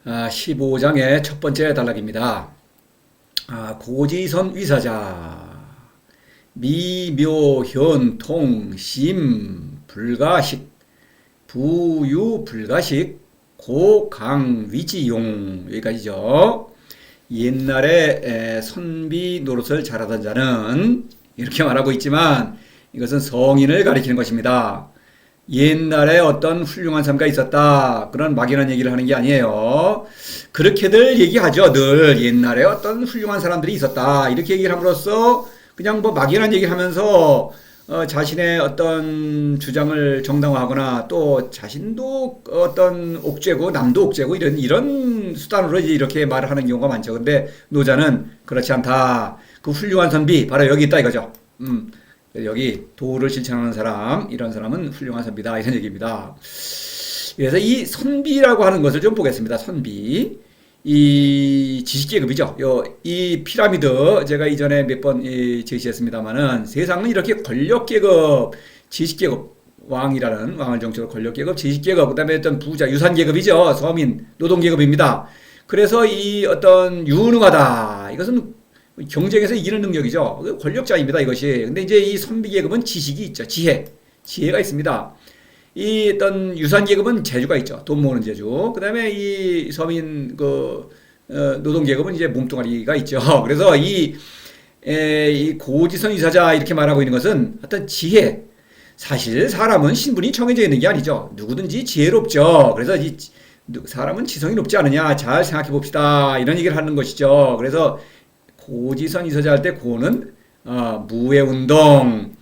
15장의 첫 번째 단락입니다. 고지선 위사자 미묘현통 심불가식 부유불가식 고강위지용 여기까지죠. 옛날에 선비 노릇을 잘하던 자는 이렇게 말하고 있지만 이것은 성인을 가리키는 것입니다. 옛날에 어떤 훌륭한 사람가 있었다 그런 막연한 얘기를 하는 게 아니에요. 그렇게들 얘기하죠. 늘 옛날에 어떤 훌륭한 사람들이 있었다 이렇게 얘기를 함으로써 그냥 뭐 막연한 얘기를 하면서 자신의 어떤 주장을 정당화하거나 또 자신도 어떤 옥죄고 남도 옥죄고 이런 수단으로 이렇게 말을 하는 경우가 많죠. 근데 노자는 그렇지 않다. 그 훌륭한 선비 바로 여기 있다 이거죠. 여기 도를 실천하는 사람, 이런 사람은 훌륭한 선비다 이런 얘기입니다. 그래서 이 선비라고 하는 것을 좀 보겠습니다. 선비, 이 지식계급이죠. 이 피라미드 제가 이전에 몇 번 제시했습니다만은 세상은 이렇게 권력계급, 지식계급, 왕이라는 왕을 정치로 권력계급, 지식계급, 그다음에 어떤 부자, 유산계급이죠. 서민, 노동계급입니다. 그래서 이 어떤 유능하다 이것은 경쟁에서 이기는 능력이죠. 권력자입니다, 이것이. 근데 이제 이 선비계급은 지식이 있죠. 지혜가 있습니다. 이 어떤 유산계급은 재주가 있죠. 돈 모으는 재주. 그 다음에 이 서민, 노동계급은 이제 몸뚱아리가 있죠. 그래서 이 고지선 이사자 이렇게 말하고 있는 것은 어떤 지혜. 사실 사람은 신분이 정해져 있는 게 아니죠. 누구든지 지혜롭죠. 그래서 사람은 지성이 높지 않느냐. 잘 생각해 봅시다. 이런 얘기를 하는 것이죠. 그래서 고지선 이서자 할 때 고는 무해운동.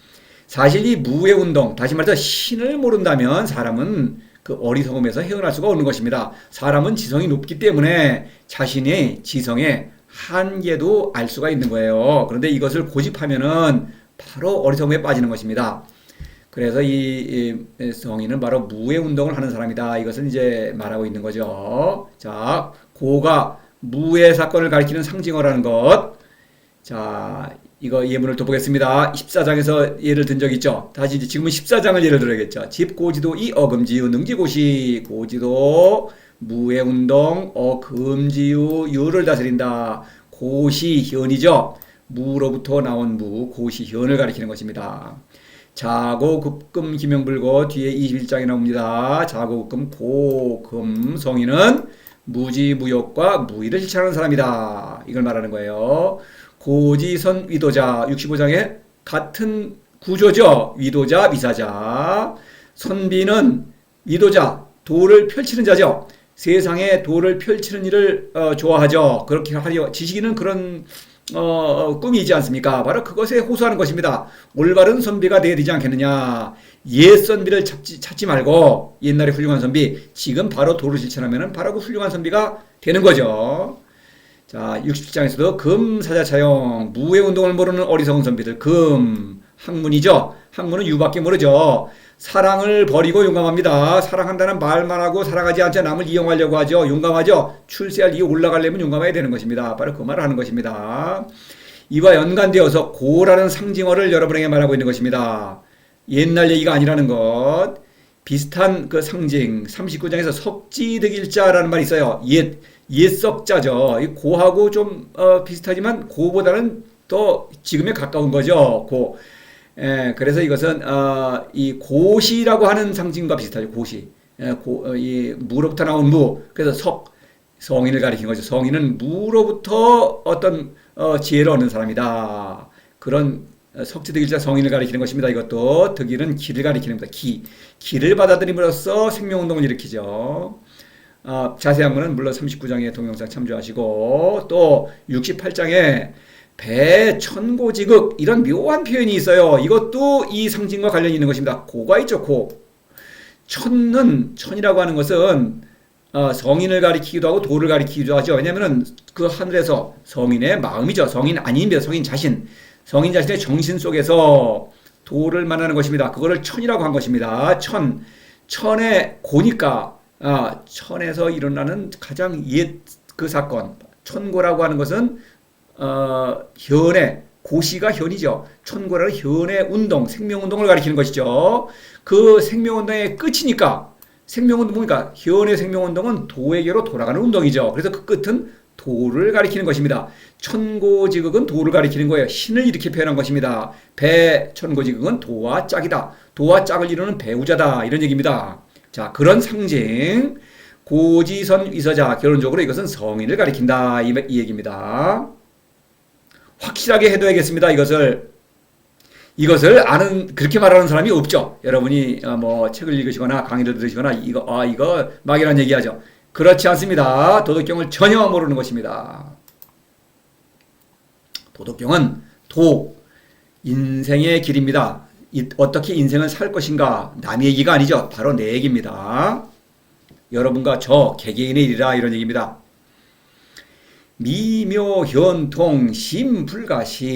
사실 이 무해운동, 다시 말해서 신을 모른다면 사람은 그 어리석음에서 헤어날 수가 없는 것입니다. 사람은 지성이 높기 때문에 자신의 지성의 한계도 알 수가 있는 거예요. 그런데 이것을 고집하면은 바로 어리석음에 빠지는 것입니다. 그래서 이 성인은 바로 무해운동을 하는 사람이다. 이것을 이제 말하고 있는 거죠. 자, 고가 무해 사건을 가리키는 상징어라는 것. 자, 이거 예문을 더 보겠습니다. 14장에서 예를 든 적 있죠. 다시 이제 지금은 14장을 예를 들어야겠죠. 집고지도 이 어금지유 능지고시 고지도 무해운동 어금지유 유를 다스린다. 고시현이죠. 무로부터 나온 무 고시현을 가리키는 것입니다. 자고급금 기명불고 뒤에 21장에 나옵니다. 자고급금 고금 성인은 무지무욕과 무의를 실천하는 사람이다. 이걸 말하는 거예요. 고지선 위도자 65장에 같은 구조죠. 위도자 위사자. 선비는 위도자 도를 펼치는 자죠. 세상에 도를 펼치는 일을 좋아하죠. 그렇게 하려 지식인은 그런 꿈이지 않습니까? 바로 그것에 호소하는 것입니다. 올바른 선비가 되어야 되지 않겠느냐. 옛 선비를 찾지 말고 옛날에 훌륭한 선비 지금 바로 도를 실천하면 바로 그 훌륭한 선비가 되는 거죠. 자, 67장에서도 금사자 차용 무해운동을 모르는 어리석은 선비들 금 학문이죠. 학문은 유밖에 모르죠. 사랑을 버리고 용감합니다. 사랑한다는 말만 하고 살아가지 않자 남을 이용하려고 하죠. 용감하죠. 출세할 이유 올라가려면 용감해야 되는 것입니다. 바로 그 말을 하는 것입니다. 이와 연관되어서 고라는 상징어를 여러분에게 말하고 있는 것입니다. 옛날 얘기가 아니라는 것. 비슷한 그 상징 39장에서 석지득일자라는 말이 있어요. 옛석자죠. 고하고 좀 비슷하지만 고보다는 더 지금에 가까운 거죠. 고. 그래서 이것은 이 고시라고 하는 상징과 비슷하죠. 고시. 이 무로부터 나온 무. 그래서 성인을 가리키는 거죠. 성인은 무로부터 어떤 지혜를 얻는 사람이다. 그런 석지득일자 성인을 가리키는 것입니다. 이것도 득일은 기를 가리키는 겁니다. 기를 받아들임으로써 생명운동을 일으키죠. 자세한 거는 물론 39장의 동영상 참조하시고 또 68장에 배천고지극 이런 묘한 표현이 있어요. 이것도 이 상징과 관련이 있는 것입니다. 고가 있죠. 고. 천이라고 하는 것은 성인을 가리키기도 하고 도를 가리키기도 하죠. 왜냐하면 그 하늘에서 성인의 마음이죠. 성인 아닙니다. 성인 자신의 정신 속에서 도를 만나는 것입니다. 그거를 천이라고 한 것입니다. 천의 고니까 천에서 일어나는 가장 옛 그 사건 천고라고 하는 것은 현의 고시가 현이죠. 천고라는 현의 운동, 생명운동을 가리키는 것이죠. 그 생명운동의 끝이니까 생명운동 뭡니까? 현의 생명운동은 도에게로 돌아가는 운동이죠. 그래서 그 끝은 도를 가리키는 것입니다. 천고지극은 도를 가리키는 거예요. 신을 이렇게 표현한 것입니다. 천고지극은 도와 짝이다. 도와 짝을 이루는 배우자다. 이런 얘기입니다. 자, 그런 상징. 고지선 위서자. 결론적으로 이것은 성인을 가리킨다. 이 얘기입니다. 확실하게 해둬야겠습니다. 이것을 아는, 그렇게 말하는 사람이 없죠. 여러분이 뭐 책을 읽으시거나 강의를 들으시거나 이거 막이란 얘기하죠. 그렇지 않습니다. 도덕경을 전혀 모르는 것입니다. 도덕경은 인생의 길입니다. 어떻게 인생을 살 것인가 남의 얘기가 아니죠. 바로 내 얘기입니다. 여러분과 저 개개인의 일이라 이런 얘기입니다. 미묘현통 심불가식.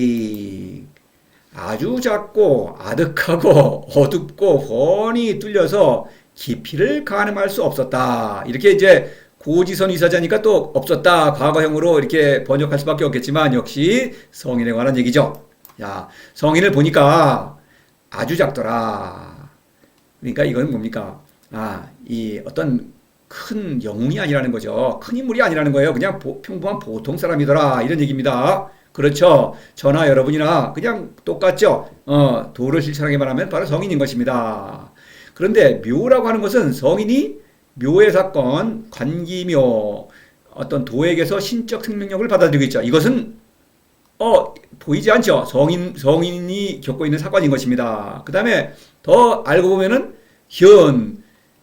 아주 작고 아득하고 어둡고 훤히 뚫려서 깊이를 가늠할 수 없었다. 이렇게 이제 고지선 이사자니까 또 없었다. 과거형으로 이렇게 번역할 수밖에 없겠지만 역시 성인에 관한 얘기죠. 야, 성인을 보니까 아주 작더라. 그러니까 이건 뭡니까? 이 어떤 큰 영웅이 아니라는 거죠. 큰 인물이 아니라는 거예요. 그냥 평범한 보통 사람이더라. 이런 얘기입니다. 그렇죠. 저나 여러분이나 그냥 똑같죠. 도를 실천하기만 하면 바로 성인인 것입니다. 그런데 묘라고 하는 것은 성인이 묘의 사건, 관기묘, 어떤 도에게서 신적 생명력을 받아들이고 있죠. 이것은 보이지 않죠. 성인이 겪고 있는 사건인 것입니다. 그 다음에 더 알고 보면은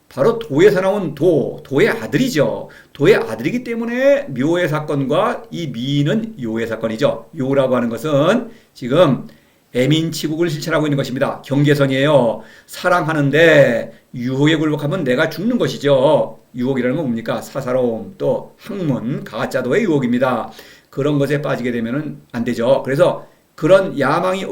바로 도에서 나온 도의 아들이죠. 도의 아들이기 때문에 묘의 사건과 이 미는 요의 사건이죠. 요라고 하는 것은 지금 애민치국을 실천하고 있는 것입니다. 경계선이에요. 사랑하는데 유혹에 굴복하면 내가 죽는 것이죠. 유혹이라는 건 뭡니까? 사사로움, 또 학문, 가짜도의 유혹입니다. 그런 것에 빠지게 되면 안 되죠. 그래서 그런 야망이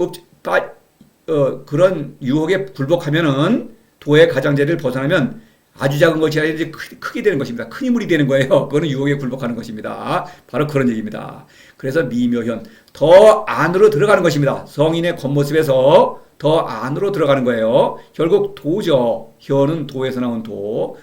그런 유혹에 굴복하면은 도의 가장자리를 벗어나면 아주 작은 것이 아니라 크게 되는 것입니다. 큰 인물이 되는 거예요. 그거는 유혹에 굴복하는 것입니다. 바로 그런 얘기입니다. 그래서 미묘현, 더 안으로 들어가는 것입니다. 성인의 겉모습에서 더 안으로 들어가는 거예요. 결국 도죠. 현은 도에서 나온 도.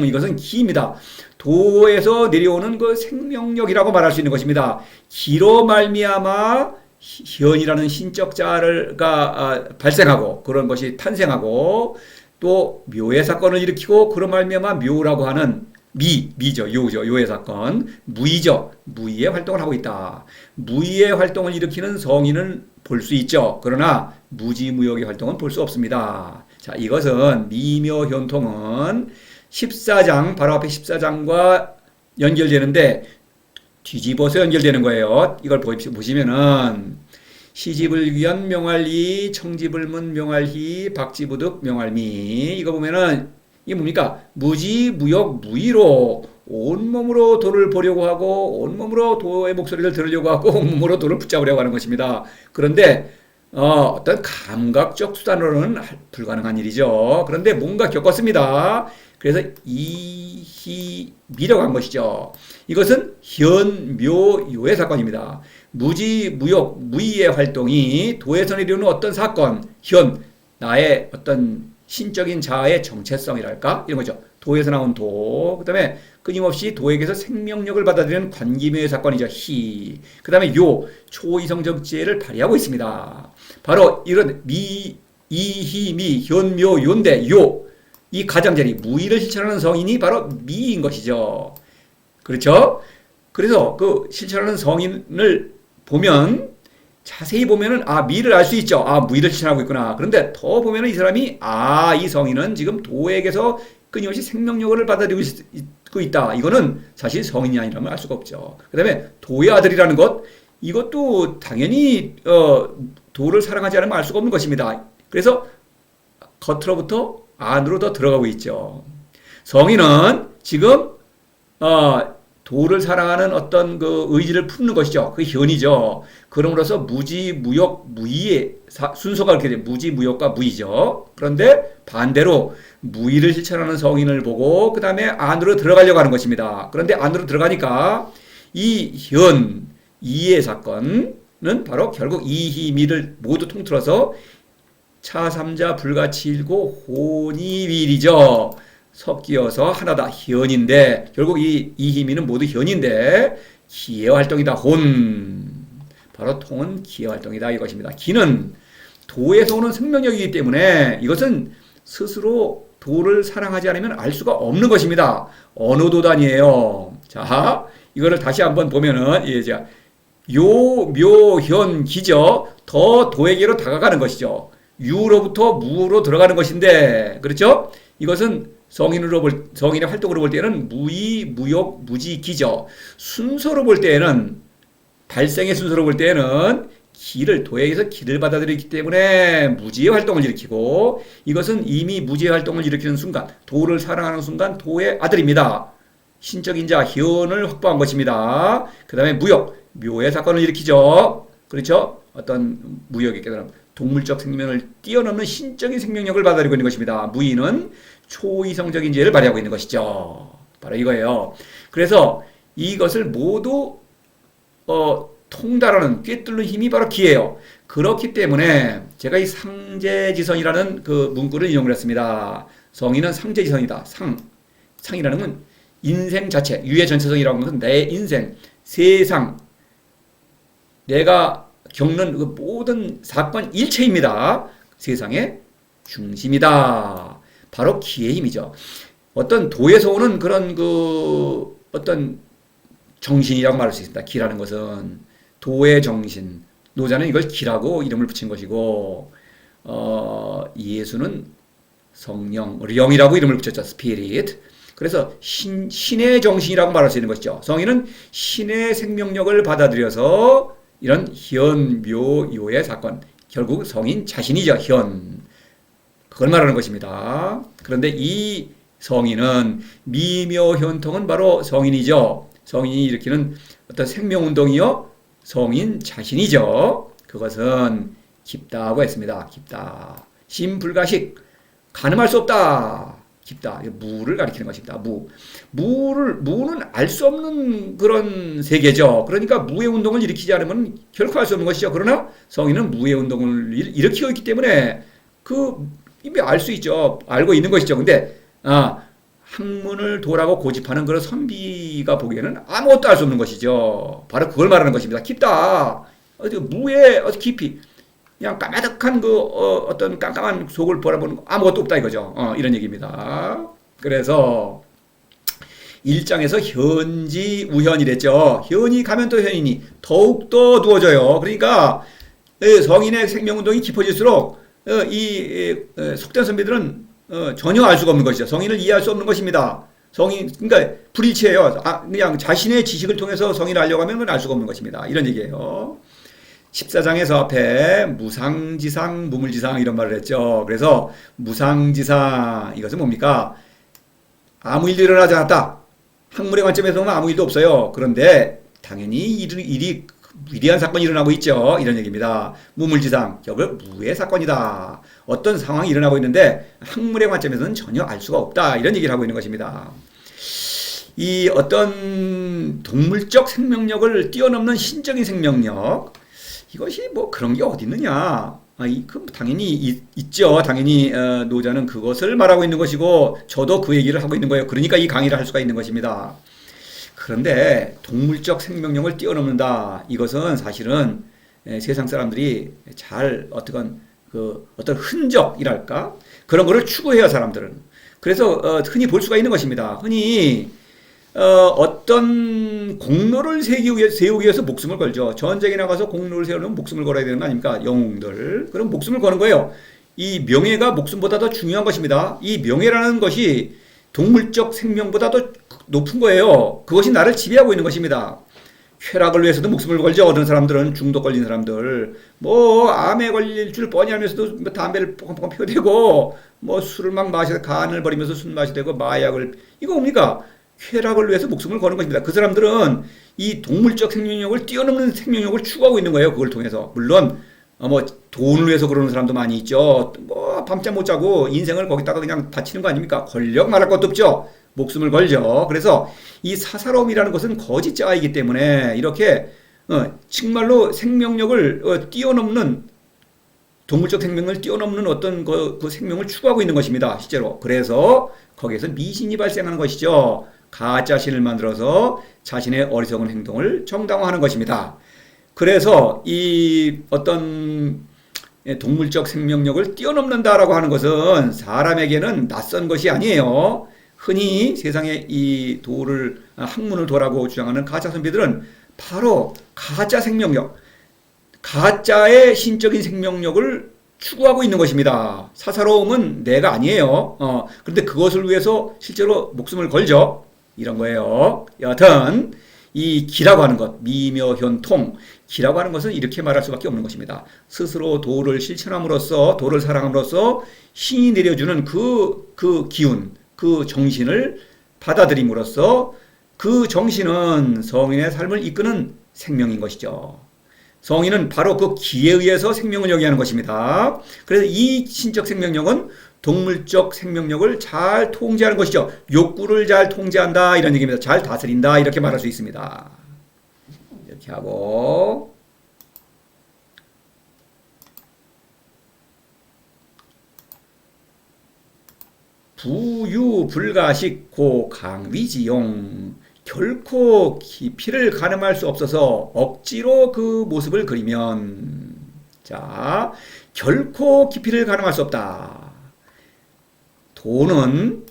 이것은 기입니다. 도에서 내려오는 그 생명력이라고 말할 수 있는 것입니다. 기로 말미암아 현이라는 신적 자가 발생하고 그런 것이 탄생하고 또 묘의 사건을 일으키고 그런 말미암아 묘라고 하는 미죠. 요의 사건. 무의죠. 무의의 활동을 하고 있다. 무의의 활동을 일으키는 성인은 볼 수 있죠. 그러나 무지무역의 활동은 볼 수 없습니다. 자, 이것은 미묘현통은 14장, 바로 앞에 14장과 연결되는데 뒤집어서 연결되는 거예요. 이걸 보시면은 시집을 위한 명할이, 청지불문 명할희, 박지부득 명할미. 이거 보면은 이게 뭡니까? 무지무역 무의로 온몸으로 도를 보려고 하고 온몸으로 도의 목소리를 들으려고 하고 온몸으로 도를 붙잡으려고 하는 것입니다. 그런데 어떤 감각적 수단으로는 불가능한 일이죠. 그런데 뭔가 겪었습니다. 그래서 이희미라고 한 것이죠. 이것은 현묘요의 사건입니다. 무지무역 무의의 활동이 도에서 내려오는 어떤 사건, 나의 어떤 신적인 자아의 정체성이랄까? 이런 거죠. 도에서 나온 도. 그 다음에 끊임없이 도에게서 생명력을 받아들이는 관기묘의 사건이죠. 그 다음에 초이성적지혜를 발휘하고 있습니다. 바로 이런 이희미, 현묘, 요인데 이 가장자리, 무의를 실천하는 성인이 바로 미인 것이죠. 그렇죠? 그래서 그 실천하는 성인을 보면 자세히 보면은 미를 알 수 있죠. 무의를 실천하고 있구나. 그런데 더 보면은 이 사람이 이 성인은 지금 도에게서 끊임없이 생명력을 받아들이고 있다. 이거는 사실 성인이 아니라면 알 수가 없죠. 그다음에 도의 아들이라는 것, 이것도 당연히 도를 사랑하지 않으면 알 수가 없는 것입니다. 그래서 겉으로부터 안으로 더 들어가고 있죠. 성인은 지금 도를 사랑하는 어떤 그 의지를 품는 것이죠. 그 현이죠. 그럼으로써 무지무역 무의의 순서가 그렇게 돼요. 무지무역과 무의죠. 그런데 반대로 무의를 실천하는 성인을 보고 그 다음에 안으로 들어가려고 하는 것입니다. 그런데 안으로 들어가니까 이 이의 사건은 바로 결국 이희미를 모두 통틀어서 차삼자 불가치일고 혼이위일이죠. 섞여서 하나다. 현인데 결국 이 힘이는 모두 현인데 기의 활동이다. 혼. 바로 통은 기의 활동이다 이것입니다. 기는 도에서 오는 생명력이기 때문에 이것은 스스로 도를 사랑하지 않으면 알 수가 없는 것입니다. 어느 도도 아니에요. 자, 이거를 다시 한번 보면은 자, 요, 묘, 현, 기죠. 더 도에게로 다가가는 것이죠. 유로부터 무로 들어가는 것인데, 그렇죠? 이것은 성인의 활동으로 볼 때는 무의, 무욕, 무지, 기죠. 순서로 볼 때에는, 발생의 순서로 볼 때에는 기를, 도에게서 기를 받아들이기 때문에 무지의 활동을 일으키고, 이것은 이미 무지의 활동을 일으키는 순간, 도를 사랑하는 순간 도의 아들입니다. 신적 인자, 현을 확보한 것입니다. 그 다음에 무욕, 묘의 사건을 일으키죠. 그렇죠? 어떤 무역의 깨달음, 동물적 생명을 뛰어넘는 신적인 생명력을 받아들이고 있는 것입니다. 무의는 초이성적인 지혜를 발휘하고 있는 것이죠. 바로 이거예요. 그래서 이것을 모두 통달하는 꿰뚫는 힘이 바로 기예요. 그렇기 때문에 제가 이 상제지선이라는 그 문구를 인용을 했습니다. 성인은 상제지선이다. 상이라는 건 인생 자체, 유의 전체성이라고 하는 것은 내 인생, 세상, 내가 겪는 그 모든 사건 일체입니다. 세상의 중심이다. 바로 기의 힘이죠. 어떤 도에서 오는 그런 그 어떤 정신이라고 말할 수 있습니다. 기라는 것은 도의 정신. 노자는 이걸 기라고 이름을 붙인 것이고, 예수는 성령, 영이라고 이름을 붙였죠. 스피릿. 그래서 신의 정신이라고 말할 수 있는 것이죠. 성인은 신의 생명력을 받아들여서 이런 현, 묘, 요의 사건, 결국 성인 자신이죠. 현. 그걸 말하는 것입니다. 그런데 이 성인은 미묘현통은 바로 성인이죠. 성인이 일으키는 어떤 생명운동이요. 성인 자신이죠. 그것은 깊다고 했습니다. 깊다. 심불가식. 가늠할 수 없다. 깊다. 무를 가리키는 것입니다. 무는 알 수 없는 그런 세계죠. 그러니까 무의 운동을 일으키지 않으면 결코 알 수 없는 것이죠. 그러나 성인은 무의 운동을 일으키고 있기 때문에 이미 알 수 있죠. 알고 있는 것이죠. 근데 학문을 도라고 고집하는 그런 선비가 보기에는 아무것도 알 수 없는 것이죠. 바로 그걸 말하는 것입니다. 깊다. 무의 깊이. 그냥 까마득한 어떤 깜깜한 속을 바라보는 아무것도 없다 이거죠. 이런 얘기입니다. 그래서 1장에서 현지 우현이랬죠. 현이 가면 또 현이니 더욱더 두어져요. 그러니까 성인의 생명운동이 깊어질수록 이 속된 선비들은 전혀 알 수가 없는 것이죠. 성인을 이해할 수 없는 것입니다. 그러니까 불일치해요. 그냥 자신의 지식을 통해서 성인을 알려고 하면 알 수가 없는 것입니다. 이런 얘기예요. 14장에서 앞에 무상지상, 무물지상 이런 말을 했죠. 그래서 무상지상 이것은 뭡니까? 아무 일도 일어나지 않았다. 학문의 관점에서는 아무 일도 없어요. 그런데 당연히 일이 위대한 사건이 일어나고 있죠. 이런 얘기입니다. 무물지상, 결국 무의 사건이다. 어떤 상황이 일어나고 있는데 학문의 관점에서는 전혀 알 수가 없다. 이런 얘기를 하고 있는 것입니다. 이 어떤 동물적 생명력을 뛰어넘는 신적인 생명력, 이것이 뭐 그런 게 어디 있느냐? 당연히 있죠. 당연히 노자는 그것을 말하고 있는 것이고 저도 그 얘기를 하고 있는 거예요. 그러니까 이 강의를 할 수가 있는 것입니다. 그런데 동물적 생명력을 뛰어넘는다. 이것은 사실은 세상 사람들이 잘 어떤 흔적이랄까? 그런 거를 추구해요, 사람들은. 그래서 흔히 볼 수가 있는 것입니다. 흔히 어떤 공로를 세우기 위해서 목숨을 걸죠. 전쟁에 나가서 공로를 세우려면 목숨을 걸어야 되는 거 아닙니까? 영웅들. 그럼 목숨을 거는 거예요. 이 명예가 목숨보다 더 중요한 것입니다. 이 명예라는 것이 동물적 생명보다도 높은 거예요. 그것이 나를 지배하고 있는 것입니다. 쾌락을 위해서도 목숨을 걸죠. 어떤 사람들은 중독 걸린 사람들. 암에 걸릴 줄 뻔히 알면서도 담배를 뻥뻥 피워대고, 술을 막 간을 버리면서 술 마시되고, 마약을. 이거 뭡니까? 쾌락을 위해서 목숨을 거는 것입니다. 그 사람들은 이 동물적 생명력을 뛰어넘는 생명력을 추구하고 있는 거예요. 그걸 통해서. 물론 돈을 위해서 그러는 사람도 많이 있죠. 밤잠 못 자고 인생을 거기다가 그냥 바치는 거 아닙니까? 권력 말할 것도 없죠. 목숨을 걸죠. 그래서 이 사사로움이라는 것은 거짓자이기 때문에 이렇게 정말로 생명력을 뛰어넘는 동물적 생명을 뛰어넘는 어떤 그 생명을 추구하고 있는 것입니다. 실제로. 그래서 거기에서 미신이 발생하는 것이죠. 가짜 신을 만들어서 자신의 어리석은 행동을 정당화하는 것입니다. 그래서 이 어떤 동물적 생명력을 뛰어넘는다라고 하는 것은 사람에게는 낯선 것이 아니에요. 흔히 세상에 이 학문을 도라고 주장하는 가짜 선비들은 바로 가짜 생명력, 가짜의 신적인 생명력을 추구하고 있는 것입니다. 사사로움은 내가 아니에요. 그런데 그것을 위해서 실제로 목숨을 걸죠. 이런 거예요. 여하튼 이 기라고 하는 것, 미묘현통, 기라고 하는 것은 이렇게 말할 수밖에 없는 것입니다. 스스로 도를 실천함으로써, 도를 사랑함으로써 신이 내려주는 그 기운, 그 정신을 받아들임으로써 그 정신은 성인의 삶을 이끄는 생명인 것이죠. 성인은 바로 그 기에 의해서 생명을 영위하는 것입니다. 그래서 이 신적 생명력은 동물적 생명력을 잘 통제하는 것이죠. 욕구를 잘 통제한다 이런 얘기입니다. 잘 다스린다 이렇게 말할 수 있습니다. 이렇게 하고 부유불가식 고강위지용 결코 깊이를 가늠할 수 없어서 억지로 그 모습을 그리면 자 결코 깊이를 가늠할 수 없다. 도는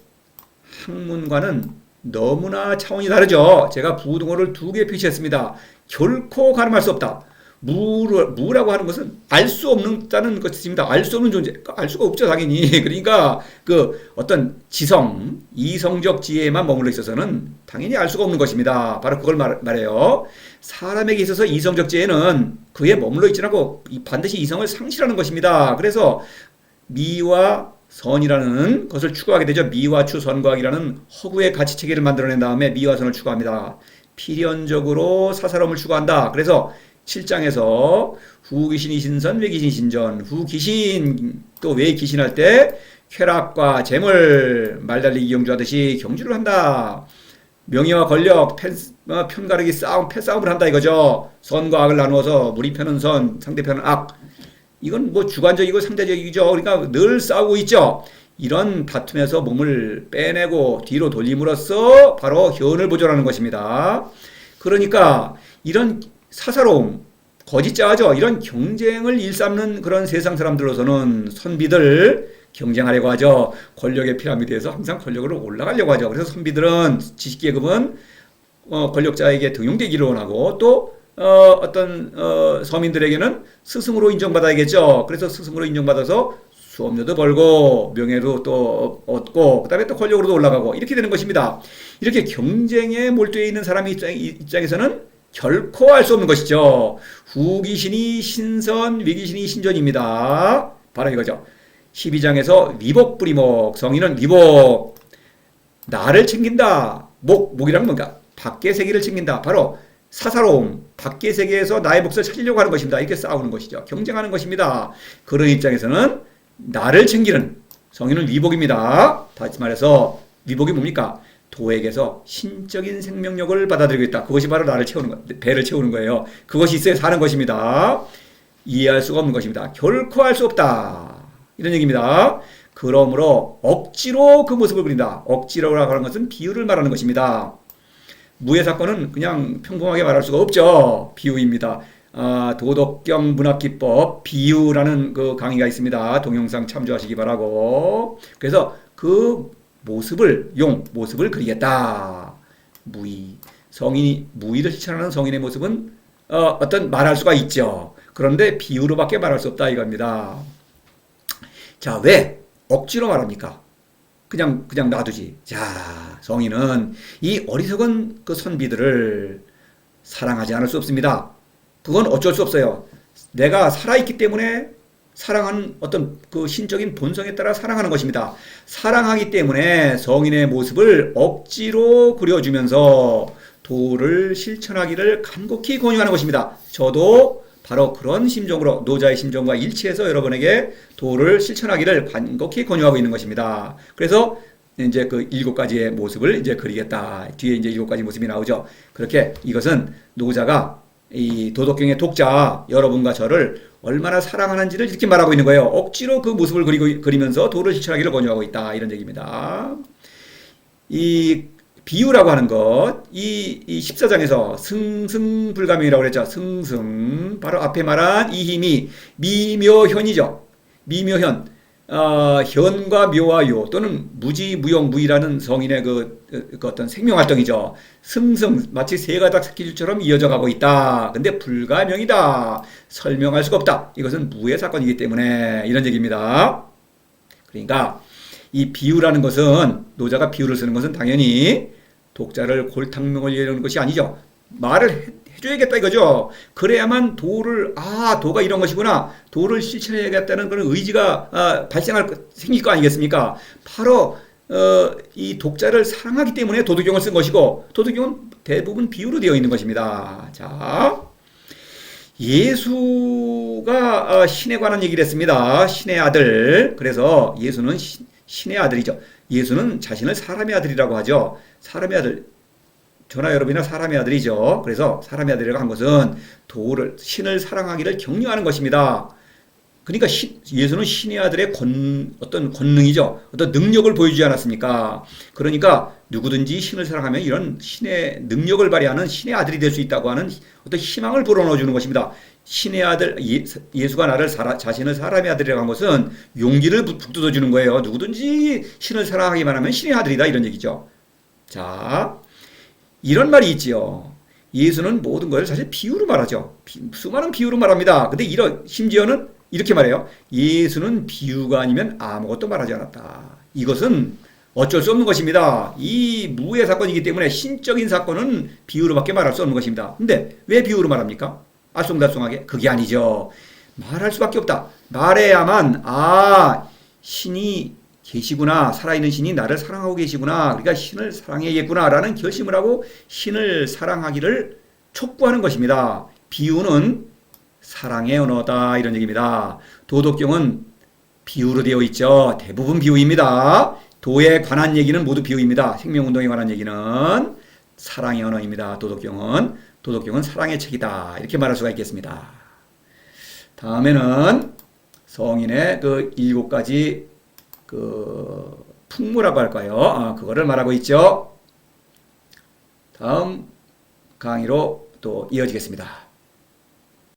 학문과는 너무나 차원이 다르죠. 제가 부등호를 2개 표시했습니다. 결코 가늠할 수 없다. 무라고 하는 것은 알 수 없다는 것입니다. 알 수 없는 존재. 알 수가 없죠, 당연히. 그러니까 그 어떤 지성, 이성적 지혜에만 머물러 있어서는 당연히 알 수가 없는 것입니다. 바로 그걸 말해요. 사람에게 있어서 이성적 지혜는 그에 머물러 있지 않고 반드시 이성을 상실하는 것입니다. 그래서 미와 선이라는 것을 추구하게 되죠. 미와 추, 선과학이라는 허구의 가치 체계를 만들어낸 다음에 미와 선을 추구합니다. 필연적으로 사사로움을 추구한다. 그래서 7장에서 후귀신이 신선, 외귀신이 신전, 후귀신 또 외귀신할 때 쾌락과 재물, 말달리기 경주하듯이 경주를 한다. 명예와 권력, 편가르기 싸움, 패싸움을 한다 이거죠. 선과 악을 나누어서 우리 편은 선, 상대편은 악. 이건 뭐 주관적이고 상대적이죠. 그러니까 늘 싸우고 있죠. 이런 다툼에서 몸을 빼내고 뒤로 돌림으로써 바로 현을 보존하는 것입니다. 그러니까 이런 사사로움, 거짓자죠. 이런 경쟁을 일삼는 그런 세상 사람들로서는 선비들 경쟁하려고 하죠. 권력의 피라미드에서 항상 권력으로 올라가려고 하죠. 그래서 선비들은 지식계급은 권력자에게 등용되기를 원하고 또 어떤 서민들에게는 스승으로 인정받아야겠죠. 그래서 스승으로 인정받아서 수업료도 벌고 명예도 또 얻고 그다음에 또 권력으로도 올라가고 이렇게 되는 것입니다. 이렇게 경쟁에 몰두해 있는 사람의 입장에서는 결코 알 수 없는 것이죠. 후귀신이 신선, 위귀신이 신전입니다. 바로 이거죠. 12장에서 위복, 성인은 위복, 나를 챙긴다. 목이란 뭔가 밖의 세계를 챙긴다. 바로 사사로움, 밖의 세계에서 나의 몫을 찾으려고 하는 것입니다. 이렇게 싸우는 것이죠. 경쟁하는 것입니다. 그런 입장에서는 나를 챙기는 성인은 위복입니다. 다시 말해서 위복이 뭡니까? 도에게서 신적인 생명력을 받아들이고 있다. 그것이 바로 나를 채우는 것, 배를 채우는 거예요. 그것이 있어야 사는 것입니다. 이해할 수가 없는 것입니다. 결코 할 수 없다. 이런 얘기입니다. 그러므로 억지로 그 모습을 그린다. 억지로라고 하는 것은 비유를 말하는 것입니다. 무의 사건은 그냥 평범하게 말할 수가 없죠. 비유입니다. 도덕경 문학기법 비유라는 그 강의가 있습니다. 동영상 참조하시기 바라고. 그래서 그 모습을 그리겠다. 무의를 실천하는 성인의 모습은 어떤 말할 수가 있죠. 그런데 비유로밖에 말할 수 없다 이겁니다. 자, 왜 억지로 말합니까? 그냥 놔두지. 자, 성인은 이 어리석은 그 선비들을 사랑하지 않을 수 없습니다. 그건 어쩔 수 없어요. 내가 살아있기 때문에 사랑하는 어떤 그 신적인 본성에 따라 사랑하는 것입니다. 사랑하기 때문에 성인의 모습을 억지로 그려주면서 도를 실천하기를 간곡히 권유하는 것입니다. 저도 바로 그런 심정으로 노자의 심정과 일치해서 여러분에게 도를 실천하기를 간곡히 권유하고 있는 것입니다. 그래서 이제 그 7가지의 모습을 이제 그리겠다. 뒤에 이제 7가지 모습이 나오죠. 그렇게 이것은 노자가 이 도덕경의 독자 여러분과 저를 얼마나 사랑하는지를 이렇게 말하고 있는 거예요. 억지로 그 모습을 그리면서 도를 실천하기를 권유하고 있다. 이런 얘기입니다. 이 비유라고 하는 것, 이 14장에서 승승불가명이라고 그랬죠. 승승. 바로 앞에 말한 이 힘이 미묘현이죠. 미묘현. 현과 묘와 요 또는 무지, 무용, 무이라는 성인의 그 어떤 생명활동이죠. 승승 마치 세 가닥 새끼줄처럼 이어져 가고 있다. 근데 불가명이다. 설명할 수가 없다. 이것은 무의 사건이기 때문에 이런 얘기입니다. 그러니까 이 비유라는 것은 노자가 비유를 쓰는 것은 당연히 독자를 골탕먹을 이루는 것이 아니죠. 말을 해줘야겠다 이거죠. 그래야만 도가 이런 것이구나. 도를 실천해야겠다는 그런 의지가 생길 거 아니겠습니까? 바로 이 독자를 사랑하기 때문에 도덕경을 쓴 것이고 도덕경은 대부분 비유로 되어 있는 것입니다. 자, 예수가 신에 관한 얘기를 했습니다. 신의 아들. 그래서 예수는 신의 아들이죠. 예수는 자신을 사람의 아들이라고 하죠. 사람의 아들. 저나 여러분이나 사람의 아들이죠. 그래서 사람의 아들이라고 한 것은 신을 사랑하기를 격려하는 것입니다. 그러니까 예수는 신의 아들의 어떤 권능이죠. 어떤 능력을 보여주지 않았습니까? 그러니까 누구든지 신을 사랑하면 이런 신의 능력을 발휘하는 신의 아들이 될 수 있다고 하는 어떤 희망을 불어넣어 주는 것입니다. 신의 아들, 예수가 자신을 사람의 아들이라고 한 것은 용기를 북돋워 주는 거예요. 누구든지 신을 사랑하기만 하면 신의 아들이다 이런 얘기죠. 자, 이런 말이 있지요. 예수는 모든 것을 사실 비유로 말하죠. 수많은 비유로 말합니다. 근데 심지어는 이렇게 말해요. 예수는 비유가 아니면 아무것도 말하지 않았다. 이것은 어쩔 수 없는 것입니다. 이 무의 사건이기 때문에 신적인 사건은 비유로밖에 말할 수 없는 것입니다. 근데 왜 비유로 말합니까? 알쏭달쏭하게? 그게 아니죠. 말할 수밖에 없다. 말해야만 신이 계시구나. 살아있는 신이 나를 사랑하고 계시구나. 그러니까 신을 사랑해야겠구나 라는 결심을 하고 신을 사랑하기를 촉구하는 것입니다. 비유는 사랑의 언어다 이런 얘기입니다. 도덕경은 비유로 되어 있죠. 대부분 비유입니다. 도에 관한 얘기는 모두 비유입니다. 생명운동에 관한 얘기는 사랑의 언어입니다. 도덕경은 사랑의 책이다. 이렇게 말할 수가 있겠습니다. 다음에는 성인의 그 7가지 풍무라고 할까요? 그거를 말하고 있죠. 다음 강의로 또 이어지겠습니다.